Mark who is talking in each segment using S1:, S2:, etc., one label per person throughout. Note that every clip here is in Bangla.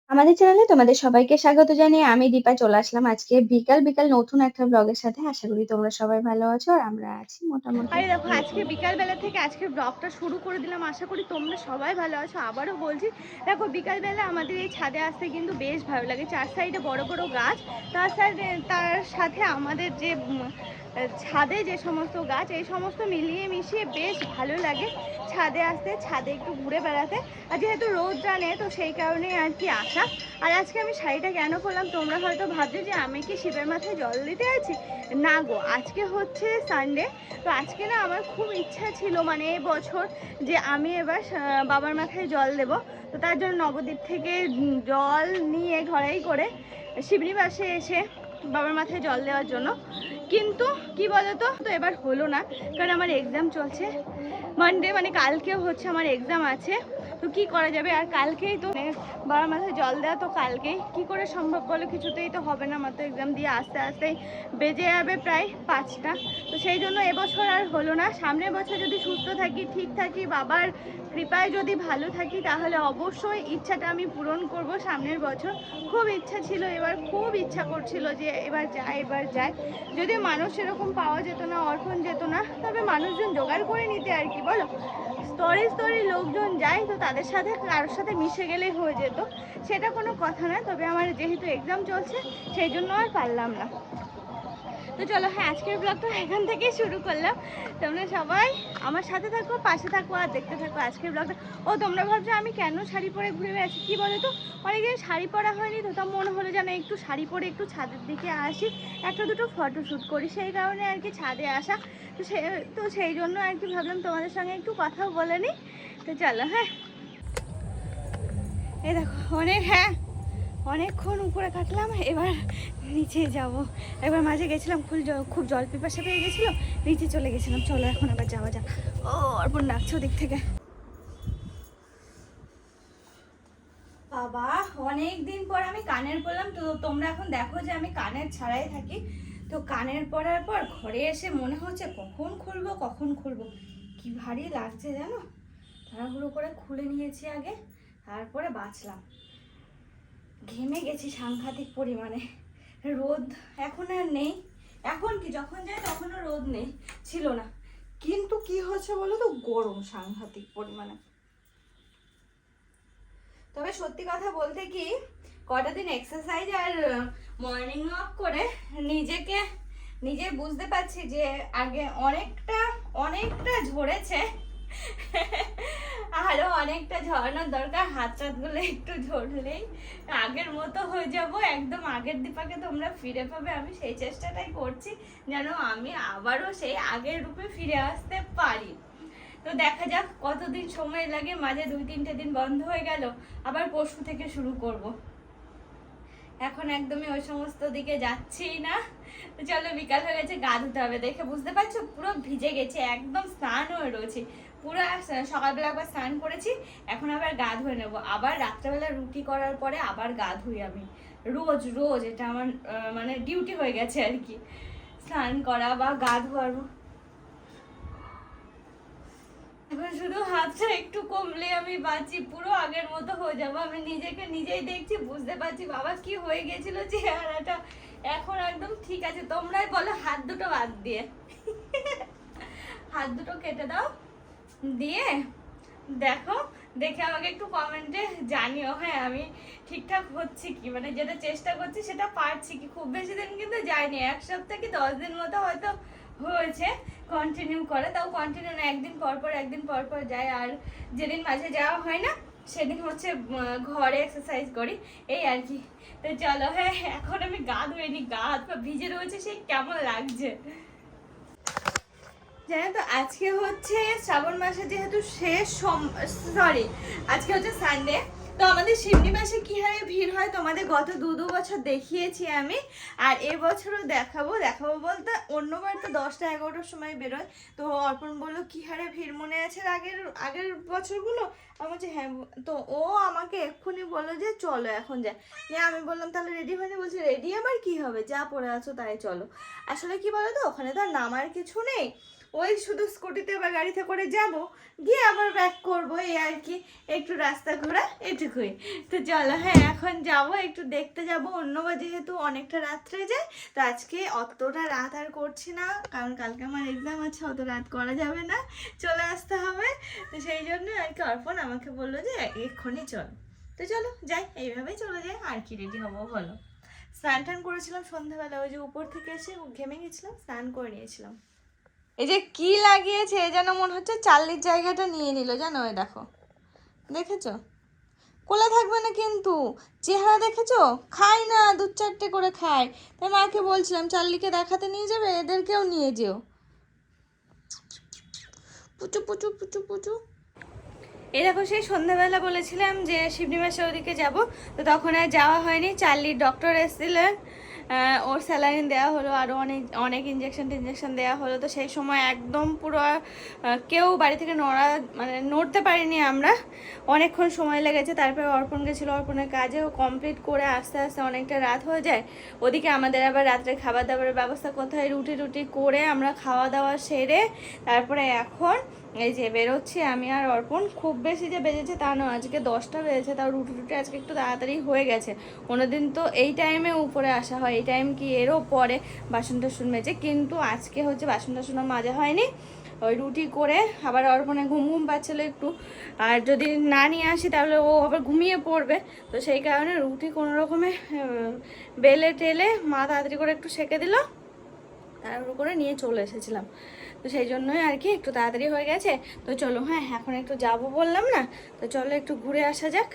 S1: আমাদের চ্যানেলে তোমাদের সবাইকে স্বাগত জানিয়ে আমি দীপা চলে আসলাম আজকে বিকাল বিকাল নতুন একটা ব্লগের সাথে। আশা করি তোমরা সবাই ভালো আছো আর আমরা আছি মোটামুটি।
S2: আরে দেখো, আজকে বিকালবেলা থেকে আজকে ব্লগটা শুরু করে দিলাম। আশা করি তোমরা সবাই ভালো আছো। আবারও বলছি, দেখো বিকালবেলা আমাদের এই ছাদে আসতে কিন্তু বেশ ভালো লাগে। চার সাইডে বড় বড় গাছ, তার সাথে আমাদের যে ছাদে যে সমস্ত গাছ, এই সমস্ত মিলিয়ে মিশিয়ে বেশ ভালো লাগে ছাদে আসতে, ছাদে একটু ঘুরে বেড়াতে। আর যেহেতু রোদ জানে, তো সেই কারণেই আর কি আসা। আর আজকে আমি শাড়িটা কেন করলাম, তোমরা হয়তো ভাবছো যে আমি কি শিবের মাথায় জল দিতে আছি। না গো, আজকে হচ্ছে সানডে। তো আজকে না আমার খুব ইচ্ছা ছিল, মানে এবছর যে আমি এবার বাবার মাথায় জল দেব। তো তার জন্য নবদ্বীপ থেকে জল নিয়ে ঘরেই করে শিবনি পাশে এসে বাবার মাথায় জল দেওয়ার জন্য। কিন্তু কি বলতো, তো এবার হলো না, কারণ আমার এক্সাম চলছে। মানডে মানে কালকেও হচ্ছে আমার এক্সাম আছে। তো কি করা যাবে, আর কালকেই তো বাবার মাথায় জল দেওয়া, তো কালকেই কি করে সম্ভব বলো? কিছুতেই তো হবে না, আমার তো এক্সাম দিয়ে আস্তে আস্তেই বেজে যাবে প্রায় 5টা। তো সেই জন্য এবছর আর হলো না। সামনের বছর যদি সুস্থ থাকি, ঠিক থাকি, বাবার কৃপায় যদি ভালো থাকি, তাহলে অবশ্যই ইচ্ছাটা আমি পূরণ করব সামনের বছর। খুব ইচ্ছা ছিল, এবার খুব ইচ্ছা করছিল যে এবার যায়। যদিও মানুষ এরকম পাওয়া যেত না, অর্পণ যেত না, তবে মানুষজন জোগাড় করে নিতে আর কি বলো। স্তরে স্তরে লোকজন যায়, তো তাদের সাথে কারোর সাথে মিশে গেলেই হয়ে যেত, সেটা কোনো কথা না। তবে আমার যেহেতু এক্সাম চলছে, সেই জন্য আর পারলাম না। তো চলো, হ্যাঁ, আজকের ব্লগটা এখান থেকেই শুরু করলাম। তোমরা সবাই আমার সাথে থাকো, পাশে থাকো আর দেখতে থাকো আজকের ব্লগটা। ও তোমরা ভাবছো আমি কেন শাড়ি পরে ঘুরে বেড়াচ্ছি, কি বলো তো, অনেকদিন শাড়ি পরা হয়নি, তো তা মনে হলো যেন একটু শাড়ি পরে একটু ছাদের দিকে আসি, একটা দুটো ফটো শ্যুট করি, সেই কারণে আর কি ছাদে আসা। তো সেই জন্য আর কি ভাবলাম তোমাদের সঙ্গে একটু কথাও বলে নিই। তো চলো, হ্যাঁ, এই দেখো হ্যাঁ, অনেকক্ষণ উপরে কাটলাম, এবার নিচে যাব। একবার মাঝে গেছিলাম, খুব জল পিপাসা পেয়ে গেছিলো, নিচে চলে গেছিলাম। চলো এখন আবার যাওয়া যাক। ও অর্পণ ডাকছে ওদিক থেকে। বাবা, অনেক দিন পর আমি কানের পরলাম। তো তোমরা এখন দেখো যে আমি কানের ছাড়াই থাকি। তো কানের পরার পর ঘরে এসে মনে হচ্ছে কখন খুলবো, কি ভারী লাগছে জানো। তাড়াহুড়ো করে খুলে নিয়েছি আগে, তারপরে বাঁচলাম। ঘেমে গেছি সাংঘাতিক পরিমাণে। রোদ এখন আর নেই, এখন কি যখন যাই তখনও রোদ নেই, ছিল না। কিন্তু কি হচ্ছে বলো তো, গরম সাংঘাতিক পরিমাণে। তবে সত্যি কথা বলতে কি, কটা দিন এক্সারসাইজ আর মর্নিং ওয়াক করে নিজে বুঝতে পারছি যে আগে অনেকটা অনেকটা ঝরেছে, আরো অনেকটা ঝরানোর দরকার। হাত টাতগুলো একটু ঝরলেই আগের মতো হয়ে যাব, একদম আগের দীপাকে তোমরা ফিরে পাবে। আমি সেই চেষ্টাটাই করছি যেন আমি আবারও সেই আগের রূপে ফিরে আসতে পারি। তো দেখা যাক কতদিন সময় লাগে, মাঝে 2-3টে দিন বন্ধ হয়ে গেল, আবার পরশু থেকে শুরু করব। এখন একদমই ওই সমস্ত দিকে যাচ্ছি না। তো চলো, বিকাল হয়ে গেছে, গা ধুতে হবে। দেখে বুঝতে পারছো পুরো ভিজে গেছে, একদম স্নান হয়ে রয়েছে পুরো। সকালবেলা একবার স্নান করেছি, এখন আবার গা ধুয়ে নেবো। আবার রাত্রেবেলা রুটি করার পরে আবার গা ধুই আমি, রোজ রোজ এটা আমার মানে ডিউটি হয়ে গেছে আর কি, স্নান করা বা গা ধোয়ার। এখন শুধু হাতটা একটু কমলে আমি বাঁচি, পুরো আগের মতো হয়ে যাবো। আমি নিজেকে নিজেই দেখছি, বুঝতে পারছি বাবা কি হয়ে গেছিল চেহারাটা। এখন একদম ঠিক আছে। তোমরাই বলো, হাত দুটো বাদ দিয়ে, হাত দুটো কেটে দাও, দিয়ে দেখো, দেখে আমাকে একটু কমেন্টে জানিও, হ্যাঁ আমি ঠিকঠাক হচ্ছে কি, মানে যেটা চেষ্টা করছি সেটা পারছি কি। খুব বেশি দিন কিন্তু যায়নি, 1 সপ্তাহ কি 10 দিন মতো হয়তো হয়েছে কন্টিনিউ করে। তাও কন্টিনিউ না, একদিন পর পর যায়। আর যেদিন মাঝে যাওয়া হয় না, সেদিন হচ্ছে ঘরে এক্সারসাইজ করি, এই আর কি। তো চলো, হ্যাঁ, এখন আমি গা ধুয়ে নি, গা হাত পা ভিজে রয়েছে, সেই কেমন লাগছে জানো তো। আজকে হচ্ছে শ্রাবণ মাসে যেহেতু শেষ সরি, আজকে হচ্ছে সানডে। তো আমাদের শিবনি মাসে কি হারে ভিড় হয় তোমাদের গত দু বছর দেখিয়েছি আমি, আর এবছরও দেখাবো বলতে অন্যবার তো 10টা-11টার সময় বেরোয়। তো অর্পণ বললো কি হারে ভিড় মনে আছে আগের আগের বছরগুলো। আমি বলছি হ্যাঁ। তো ও আমাকে এক্ষুনি বললো যে চলো এখন যাই। আমি বললাম তাহলে রেডি হয়নি, বলছি রেডি আবার কি হবে, যা পরে আছো তাই চলো। আসলে কি বলো তো, ওখানে তো আর নামার কিছু নেই, ওই শুধু স্কুটিতে বা গাড়িতে করে যাব, গিয়ে আবার ব্যাক করবো, এই আর কি, একটু রাস্তা ঘোরা এটুকুই। তো চলো, হ্যাঁ এখন যাব, একটু দেখতে যাব অন্যবার, যেহেতু অনেকটা রাত্রে যায়। তো আজকে অতটা রাত আর করছি না, কারণ কালকে আমার এক্সাম আছে, অত রাত করা যাবে না, চলে আসতে হবে। তো সেই জন্য আর কি অর্পণ আমাকে বললো যে এক্ষুনি চল। তো চলো যাই, এইভাবেই চলে যাই, আর কি রেডি হবো বলো। স্নান টান করেছিলাম সন্ধ্যাবেলা, ওই যে উপর থেকে এসে ঘেমে গেছিলাম, স্নান করে নিয়েছিলাম। এই যে কি লাগিয়েছে, যেন মনে হচ্ছে চার্লির জায়গাটা নিয়ে নিল, জানো, ওই দেখো, দেখেছো? কোলে থাকবে না কিন্তু, চেহারা দেখেছো? খায় না, দু চারটে করে খায়। তাই মাকে বলছিলাম চার্লিকে দেখাতে নিয়ে যাবে, এদেরকেও নিয়ে যেও। পুচু পুচু পুচু পুচু। এই দেখো, সেই সন্ধ্যাবেলা বলেছিলাম যে শিবনিবাসের ওদিকে যাব, তো তখন আর যাওয়া হয়নি। চার্লির ডক্টর এসেছিলেন, ওর স্যালাইন দেওয়া হলো, আরও অনেক অনেক ইঞ্জেকশন টিঞ্জেকশন দেওয়া হলো। তো সেই সময় একদম পুরো কেউ বাড়ি থেকে নড়তে পারিনি আমরা, অনেকক্ষণ সময় লেগেছে। তারপরে অর্পণ গেছিলো, অর্পণের কাজেও কমপ্লিট করে আস্তে আস্তে অনেকটা রাত হয়ে যায়। ওদিকে আমাদের আবার রাত্রে খাবার দাবারের ব্যবস্থা করতে হয়, রুটি রুটি করে আমরা খাওয়া দাওয়া সেরে তারপরে এখন এই যে বেরোচ্ছি আমি আর অর্পণ। খুব বেশি যে বেজেছে তা নয়, আজকে 10টা বেজেছে, তাও রুটি রুটি আজকে একটু তাড়াতাড়ি হয়ে গেছে। কোনোদিন তো এই টাইমে উপরে আসা হয়, এই টাইম কি এরও পরে বাসন টাসন মেজে, কিন্তু আজকে হচ্ছে বাসন টাসনও মাজা হয়নি। ওই রুটি করে আবার অর্পণে ঘুম ঘুম পাচ্ছিলো একটু, আর যদি না নিয়ে আসি তাহলে ও আবার ঘুমিয়ে পড়বে। তো সেই কারণে রুটি কোনো রকমে বেলে টেলে মা তাড়াতাড়ি করে একটু সেঁকে দিল, তাড়াহুড়ো করে নিয়ে চলে এসেছিলাম। তো সেই জন্যই আর কি একটু তাড়াতাড়ি হয়ে গেছে। তো চলো, হ্যাঁ এখন একটু যাব বললাম না, তো চলো একটু ঘুরে আসা যাক।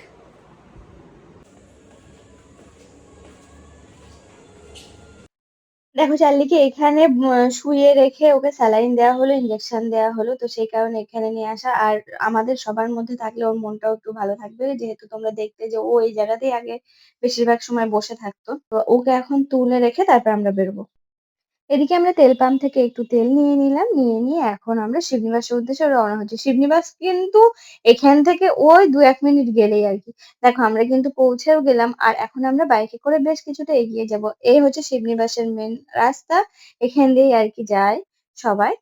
S1: দেখো চার্লিকে এখানে শুইয়ে রেখে ওকে স্যালাইন দেওয়া হলো, ইঞ্জেকশন দেওয়া হলো, তো সেই কারণে এখানে নিয়ে আসা। আর আমাদের সবার মধ্যে থাকলে ওর মনটাও একটু ভালো থাকবে, যেহেতু তোমরা দেখতে যে ও এই জায়গাতেই আগে বেশিরভাগ সময় বসে থাকতো। তো ওকে এখন তুলে রেখে তারপর আমরা বেরোবো। এদিকে আমরা তেল পাম্প থেকে একটু তেল নিয়ে নিলাম, নিয়ে নিয়ে এখন আমরা শিবনিবাসের উদ্দেশ্যে রওনা হচ্ছি। শিবনিবাস কিন্তু এখান থেকে ওই 2-1 মিনিট গেলেই আর কি। দেখো আমরা কিন্তু পৌঁছেও গেলাম, আর এখন আমরা বাইকে করে বেশ কিছুটা এগিয়ে যাব। এই হচ্ছে শিবনিবাসের মেন রাস্তা, এখান দিয়েই আর কি যায় সবাই।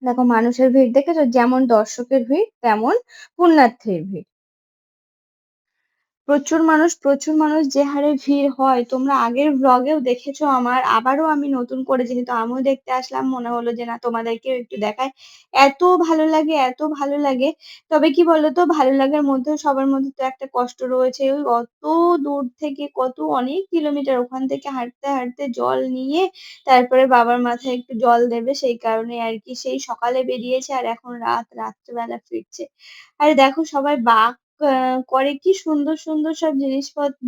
S1: দেখো মানুষের ভিড় দেখেছো, যেমন দর্শকের ভিড় তেমন পুণ্যার্থীর ভিড়। প্রচুর মানুষ, যে হারে ভিড় হয় তোমরা আগের ভ্লগেও দেখেছো আমার, আবারও আমি নতুন করে যেহেতু আমিও দেখতে আসলাম, মনে হলো যে না তোমাদেরকেও একটু দেখায়। এত ভালো লাগে, এত ভালো লাগে। তবে কি বলতো, ভালো লাগার মধ্যেও সবার মধ্যে তো একটা কষ্ট রয়েছে। ওই অত দূর থেকে, অনেক কিলোমিটার ওখান থেকে হাঁটতে হাঁটতে জল নিয়ে তারপরে বাবার মাথায় একটু জল দেবে, সেই কারণে আর কি সেই সকালে বেরিয়েছে আর এখন রাত্রেবেলা ফিরছে। আর দেখো সবাই বাঁক করে, কি সুন্দর সুন্দর সব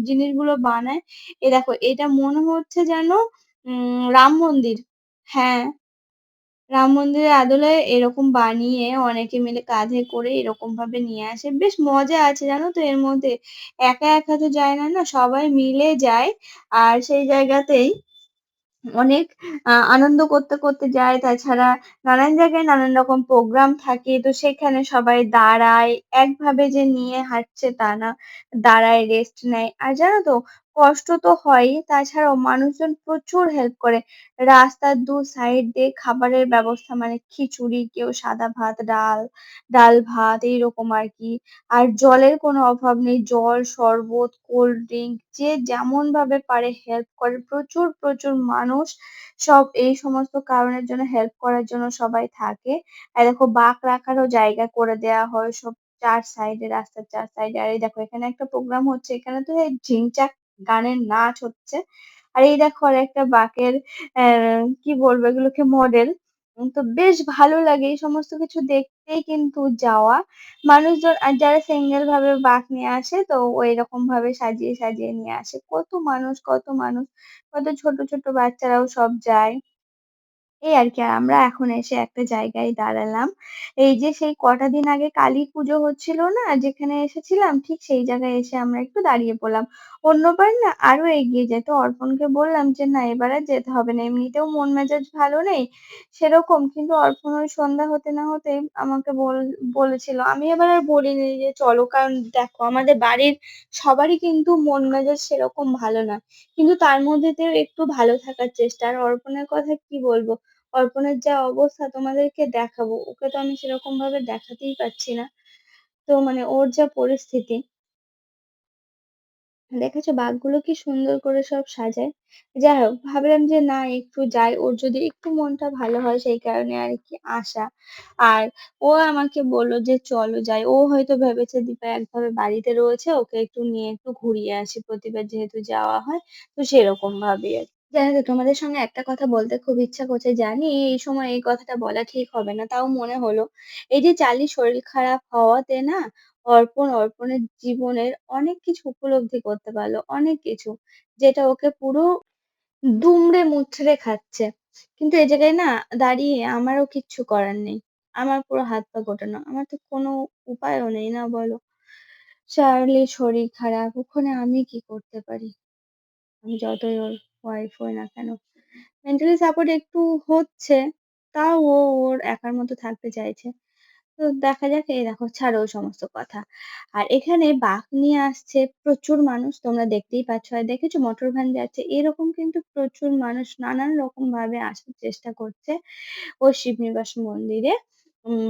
S1: জিনিসগুলো বানায়। এ দেখো এটা মনে হচ্ছে যেন রাম মন্দির। হ্যাঁ, রাম মন্দিরের আদলে এরকম বানিয়ে অনেকে মিলে কাঁধে করে এরকম ভাবে নিয়ে আসে, বেশ মজা আছে জানো তো এর মধ্যে। একা একা তো যায় না, না সবাই মিলে যায়। আর সেই জায়গাতেই অনেক আনন্দ করতে করতে যায়। তাছাড়া নানান জায়গায় নানান রকম প্রোগ্রাম থাকে, তো সেখানে সবাই দাঁড়ায়, একভাবে যে নিয়ে হাঁটছে তা না, দাঁড়ায় রেস্ট নেয়। আর জানো তো কষ্ট তো হয়ই, তাছাড়াও মানুষজন প্রচুর হেল্প করে। রাস্তার দু সাইড দিয়ে খাবারের ব্যবস্থা, মানে খিচুড়ি, কেউ সাদা ভাত, ডাল ভাত এইরকম আর কি। আর জলের কোনো অভাব নেই, জল, শরবত, কোল্ড ড্রিঙ্ক, যে যেমন ভাবে পারে হেল্প করে। প্রচুর মানুষ, সব এই সমস্ত কারণের জন্য, হেল্প করার জন্য সবাই থাকে। আর দেখো বাঁক রাখারও জায়গা করে দেওয়া হয় সব চার সাইডে, রাস্তার চার সাইডে। আর এই দেখো এখানে একটা প্রোগ্রাম হচ্ছে, এখানে তো এই ঝিংচাক গানের নাচ হচ্ছে। আর এই দেখো আর একটা বাঁকের কি বলবো এগুলোকে, মডেল। তো বেশ ভালো লাগে এই সমস্ত কিছু দেখতেই কিন্তু যাওয়া। মানুষজন আর যারা সিঙ্গেল ভাবে বাঁক নিয়ে আসে, তো ওই রকম ভাবে সাজিয়ে সাজিয়ে নিয়ে আসে। কত মানুষ, কত ছোট ছোট বাচ্চারাও সব যায়। এই আর কি। আর আমরা এখন এসে একটা জায়গায় দাঁড়ালাম, এই যে সেই কটা দিন আগে কালী পুজো হচ্ছিল না, যেখানে এসেছিলাম ঠিক সেই জায়গায় এসে আমরা একটু দাঁড়িয়ে পড়লাম। অন্যবার না আরো এগিয়ে যেত, অর্পণকে বললাম যে না এবার আর যেতে হবে না, এমনিতেও মন মেজাজ ভালো নেই সেরকম, কিন্তু অর্পণ ওই সন্ধ্যা হতে না হতেই আমাকে বলেছিল। আমি এবার আর বলিনি যে চলো, কারণ দেখো আমাদের বাড়ির সবারই কিন্তু মন মেজাজ সেরকম ভালো না, কিন্তু তার মধ্যে একটু ভালো থাকার চেষ্টা। আর অর্পণের কথা কি বলবো, অর্পণের যা অবস্থা তোমাদেরকে দেখাবো, ওকে তো আমি সেরকম ভাবে দেখাতেই পারছি না। তো মানে ওর যা পরিস্থিতি, দেখেছো বাঘগুলো কি সুন্দর করে সব সাজায়। যাই হোক, ভাবলাম যে না একটু যাই, ওর যদি একটু মনটা ভালো হয় সেই কারণে আর কি আসা। আর ও আমাকে বললো যে চলো যাই, ও হয়তো ভেবেছে দীপা একভাবে বাড়িতে রয়েছে, ওকে একটু নিয়ে একটু ঘুরিয়ে আসি, প্রতিবার যেহেতু যাওয়া হয়, তো সেরকম ভাবে আর কি। জানো তো, তোমাদের সঙ্গে একটা কথা বলতে খুব ইচ্ছা করছে, জানি এই সময় এই কথাটা বলা ঠিক হবে না, তাও মনে হলো। এই যে চালির শরীর খারাপ হওয়াতে না, অর্পণের জীবনের অনেক কিছু উপলব্ধি করতে পারলো, অনেক কিছু, যেটা ওকে পুরো দুমড়ে মুচড়ে খাচ্ছে। কিন্তু এই জায়গায় না দাঁড়িয়ে আমারও কিচ্ছু করার নেই। আমার পুরো হাত পা গোটানো, আমার তো কোনো উপায়ও নেই, না বলো? চার্লির শরীর খারাপ, ওখানে আমি কি করতে পারি? আমি যতই ওর ওয়াইফ হই না কেন, মেন্টালি সাপোর্ট একটু হচ্ছে, তাও ও ওর একার মতো থাকতে চাইছে। তো দেখা যাক, এই দেখো ছাড়ো ওই সমস্ত কথা। আর এখানে বাঘ নিয়ে আসছে প্রচুর মানুষ, তোমরা দেখতেই পাচ্ছ, আর দেখেছো মোটর ভ্যান যাচ্ছে, এরকম কিন্তু প্রচুর মানুষ নানান রকম ভাবে আসার চেষ্টা করছে ওই শিবনিবাস মন্দিরে,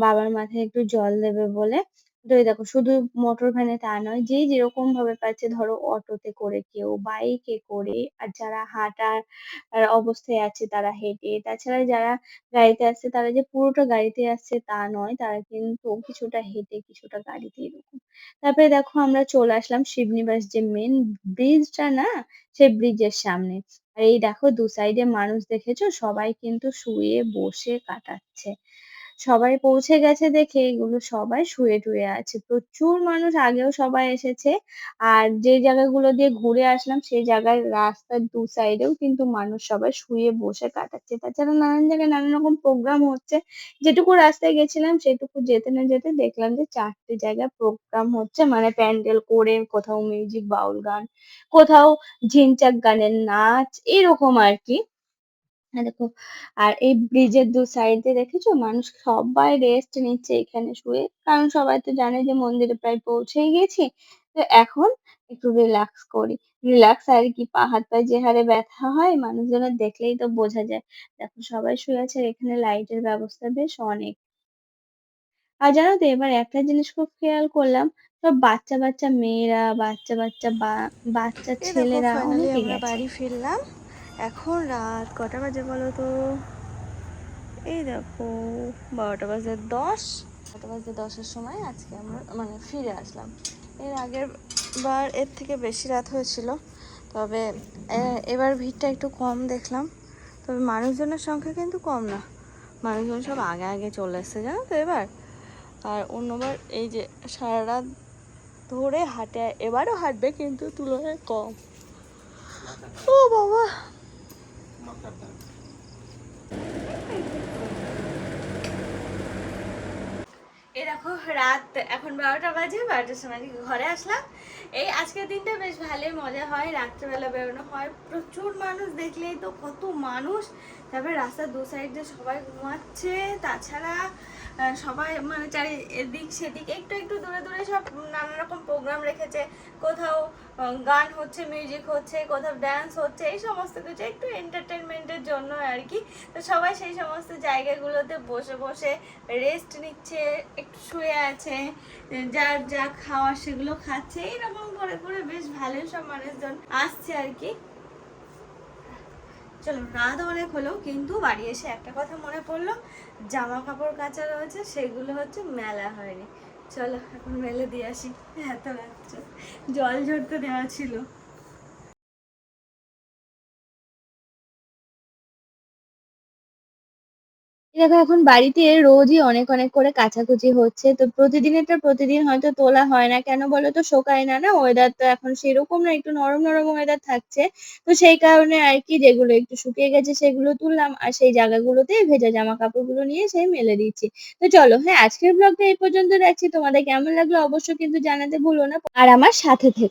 S1: বাবার মাথায় একটু জল দেবে বলে। তো এই দেখো, শুধু মোটর ভ্যানে তা নয়, যে যেরকম ভাবে পাচ্ছে, ধরো অটোতে করে, কেউ বাইকে করে, আর যারা হাঁটার অবস্থায় আছে তারা হেঁটে, তাছাড়া যারা গাড়িতে আসছে তারা যে পুরোটা গাড়িতে আসছে তা নয়, তারা কিন্তু কিছুটা হেঁটে কিছুটা গাড়িতে, এরকম। তারপরে দেখো আমরা চলে আসলাম শিবনিবাস যে মেন ব্রিজটা না, সেই ব্রিজের সামনে। আর এই দেখো দু সাইডে মানুষ, দেখেছো সবাই কিন্তু শুয়ে বসে কাটাচ্ছে। সবাই পৌঁছে গেছে দেখে এগুলো সবাই শুয়ে টুয়ে আছে, প্রচুর মানুষ, আগেও সবাই এসেছে। আর যে জায়গাগুলো দিয়ে ঘুরে আসলাম সেই জায়গার রাস্তার দু সাইডেও কিন্তু মানুষ সবাই শুয়ে বসে কাটাচ্ছে। তাছাড়া নানান জায়গায় নানান রকম প্রোগ্রাম হচ্ছে। যেটুকু রাস্তায় গেছিলাম সেটুকু যেতে না যেতে দেখলাম যে 4টে জায়গায় প্রোগ্রাম হচ্ছে, মানে প্যান্ডেল করে, কোথাও মিউজিক বাউল গান, কোথাও ঝিনচাক গানের নাচ, এরকম আর কি। হ্যাঁ দেখো, আর এই ব্রিজের দু সাইডে দেখেছো মানুষ সবাই রেস্ট নিচ্ছে এখানে শুয়ে, কারণ সবাই তো জানে যে মন্দিরে প্রায় পৌঁছেই গেছি, তো এখন একটু রিল্যাক্স করি। রিল্যাক্স আর কি, পা হাত পায়ে যে হারে ব্যথা হয় মানুষজনের দেখলেই তো বোঝা যায়। দেখো সবাই শুয়ে আছে, আর এখানে লাইটের ব্যবস্থা বেশ অনেক। আর জানো তো, এবার একটা জিনিস খুব খেয়াল করলাম, সব বাচ্চা বাচ্চা মেয়েরা, বাচ্চা বাচ্চা বাচ্চা
S2: এই দেখো
S1: ছেলেরা
S2: ফাইনালি
S1: অনেকে
S2: আমরা
S1: গেছে।
S2: বাড়ি ফিরলাম। এখন রাত কটা বাজে বলো তো? এই দেখো 12:10। 12:10-এর সময় আজকে আমরা মানে ফিরে আসলাম। এর আগের বার এর থেকে বেশি রাত হয়েছিল, তবে এবার ভিড়টা একটু কম দেখলাম। তবে মানুষজনের সংখ্যা কিন্তু কম না, মানুষজন সব আগে আগে চলে এসছে জানো তো এবার। আর অন্যবার এই যে সারা রাত ধরে হাঁটে, এবারও হাঁটবে কিন্তু তুলনায় কম। ও বাবা, এই দেখো রাত এখন 12টা বাজে, 12টার সময় ঘরে আসলাম। এই আজকের দিনটা বেশ ভালোই মজা হয়, রাত্রেবেলা বেরোনো হয়, প্রচুর মানুষ, দেখলেই তো কত মানুষ। তারপরে রাস্তার দু সাইডে সবাই ঘুমাচ্ছে, তাছাড়া সবাই মানে চারি এদিক সেদিক একটু একটু দূরে দূরে সব নানা রকম প্রোগ্রাম রেখেছে। কোথাও গান হচ্ছে, মিউজিক হচ্ছে, কোথাও ডান্স হচ্ছে, এই সমস্ত কিছু একটু এন্টারটেনমেন্টের জন্য আর কি। তো সবাই সেই সমস্ত জায়গাগুলোতে বসে বসে রেস্ট নিচ্ছে, একটু শুয়ে আছে, যার যা খাওয়ার সেগুলো খাচ্ছে, এইরকম করে করে বেশ ভালোই সব মানুষজন আসছে আর কি। চলো, রাত অনেক হলো, কিন্তু বাড়ি এসে একটা কথা মনে পড়লো, জামা কাপড় কাচা রয়েছে, সেগুলো হচ্ছে মেলা হয়নি। চলো এখন মেলে দিয়ে আসি, এত রাত্রে জল ঝরতে দেওয়া ছিল।
S1: এই দেখো এখন বাড়িতে রোজই অনেক অনেক করে কাচাকুচি হচ্ছে, তো প্রতিদিনেরটা প্রতিদিন হয়তো তোলা হয় না, কেন বলো তো, শোকায় না, না ওয়েদার তো এখন সেরকম না, একটু নরম নরম ওয়েদার থাকছে। তো সেই কারণে আর কি, যেগুলো একটু শুকিয়ে গেছে সেগুলো তুললাম, আর সেই জায়গাগুলোতে ভেজা জামা কাপড়গুলো নিয়ে সেই মেলে দিচ্ছি। তো চলো, হ্যাঁ আজকের ব্লগটা এই পর্যন্ত রাখছি, তোমাদের কেমন লাগলো অবশ্যই কিন্তু জানাতে ভুলো না, আর আমার সাথে থেকো।